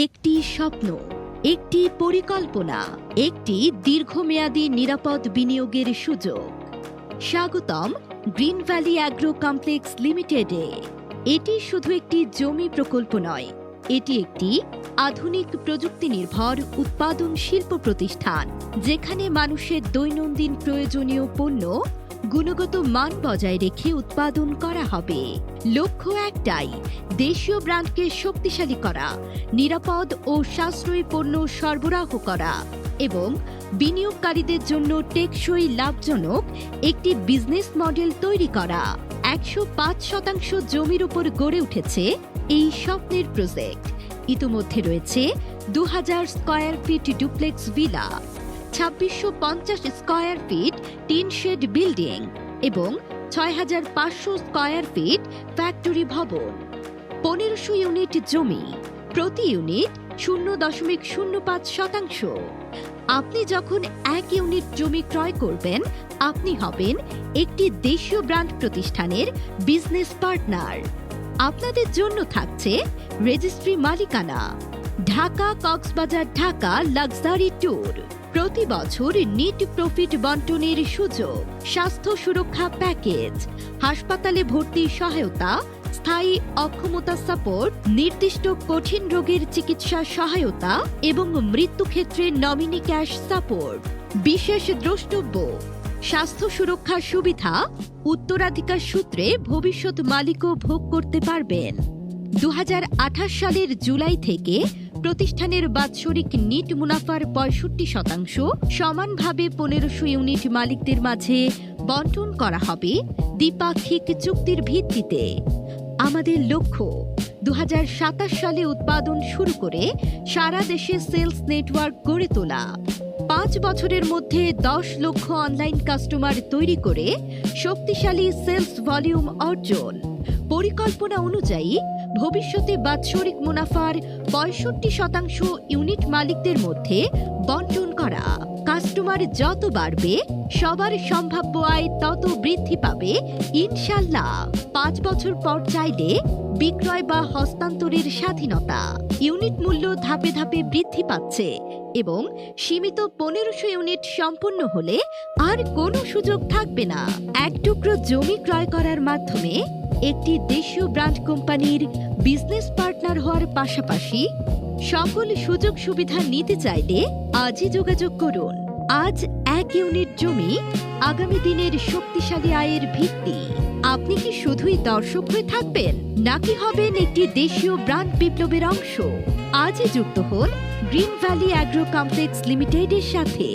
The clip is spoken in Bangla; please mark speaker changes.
Speaker 1: একটি স্বপ্ন, একটি পরিকল্পনা, একটি দীর্ঘমেয়াদী নিরাপদ বিনিয়োগের সুযোগ। স্বাগতম গ্রিন ভ্যালি অ্যাগ্রো কমপ্লেক্স লিমিটেডে। এটি শুধু একটি জমি প্রকল্প নয়, এটি একটি আধুনিক প্রযুক্তি নির্ভর উৎপাদন শিল্প প্রতিষ্ঠান, যেখানে মানুষের দৈনন্দিন প্রয়োজনীয় পণ্য গুণগত মান বজায় রেখে উৎপাদন করা হবে। লক্ষ্য একটাই, দেশীয় ব্র্যান্ডকে শক্তিশালী করা, নিরাপদ ও সাশ্রয়ী পণ্য সরবরাহ করা এবং বিনিয়োগকারীদের জন্য টেকসই লাভজনক একটি বিজনেস মডেল তৈরি করা। 105% জমির উপর গড়ে উঠেছে এই স্বপ্নের প্রজেক্ট। ইতিমধ্যে রয়েছে 2000 square feet duplex villa, 2650 square feet tin shed building এবং 6500 স্কয়ার ফিট ফ্যাক্টরি ভবন। 1500 ইউনিট জমি, প্রতি ইউনিট 0.05%। আপনি যখন 1 ইউনিট জমি ক্রয় করবেন, আপনি হবেন একটি দেশীয় ব্র্যান্ড প্রতিষ্ঠানের বিজনেস পার্টনার। আপনাদের জন্য থাকছে রেজিস্ট্রি মালিকানা, ঢাকা কক্সবাজার ঢাকা লাক্সারি ট্যুর, প্রতি বছর নিট প্রফিট বন্টনের সুযোগ, স্বাস্থ্য সুরক্ষা প্যাকেজ, হাসপাতালে ভর্তি সহায়তা, স্থায়ী অক্ষমতা সাপোর্ট, নির্দিষ্ট কঠিন রোগের চিকিৎসা সহায়তা এবং মৃত্যুক্ষেত্রে নমিনি ক্যাশ সাপোর্ট। বিশেষ দ্রষ্টব্য, স্বাস্থ্য সুরক্ষা সুবিধা উত্তরাধিকার সূত্রে ভবিষ্যৎ মালিকও ভোগ করতে পারবেন। 2028 সালের জুলাই থেকে প্রতিষ্ঠানের বাৎসরিক নিট মুনাফার 65% সমানভাবে 1500 ইউনিট মালিকদের মাঝে বন্টন করা হবে দ্বিপাক্ষিক চুক্তির ভিত্তিতে। আমাদের লক্ষ্য 2027 সালে উৎপাদন শুরু করে সারা দেশে সেলস নেটওয়ার্ক গড়ে তোলা, 5 বছরের মধ্যে 10 লক্ষ অনলাইন কাস্টমার তৈরি করে শক্তিশালী সেলস ভলিউম অর্জন। পরিকল্পনা অনুযায়ী ভবিষ্যতে বাৎসরিক মুনাফার 65% ইউনিট মালিকদের মধ্যে বন্টন করা। কাস্টমার যত বাড়বে, সবার সম্ভাব্য আয় তত বৃদ্ধি পাবে ইনশাল্লাহ। 5 বছর পর চাইলে বিক্রয় বা হস্তান্তরের স্বাধীনতা। ইউনিট মূল্য ধাপে ধাপে বৃদ্ধি পাচ্ছে এবং সীমিত 1500 ইউনিট সম্পন্ন হলে আর কোনো সুযোগ থাকবে না। এক টুকরো জমি ক্রয় করার মাধ্যমে একটি দেশীয় ব্র্যান্ড কোম্পানির বিজনেস পার্টনার হওয়ার পাশাপাশি সকল সুযোগ সুবিধা নিতে চাইলে আজই যোগাযোগ করুন। আজ 1 ইউনিট জমি আগামী দিনের শক্তিশালী আয়ের ভিত্তি। আপনি কি শুধুই দর্শক হয়ে থাকবেন, নাকি হবেন একটি দেশীয় ব্র্যান্ড বিপ্লবের অংশ? আজই যুক্ত হন গ্রিন ভ্যালি অ্যাগ্রো কমপ্লেক্স লিমিটেডের সাথে।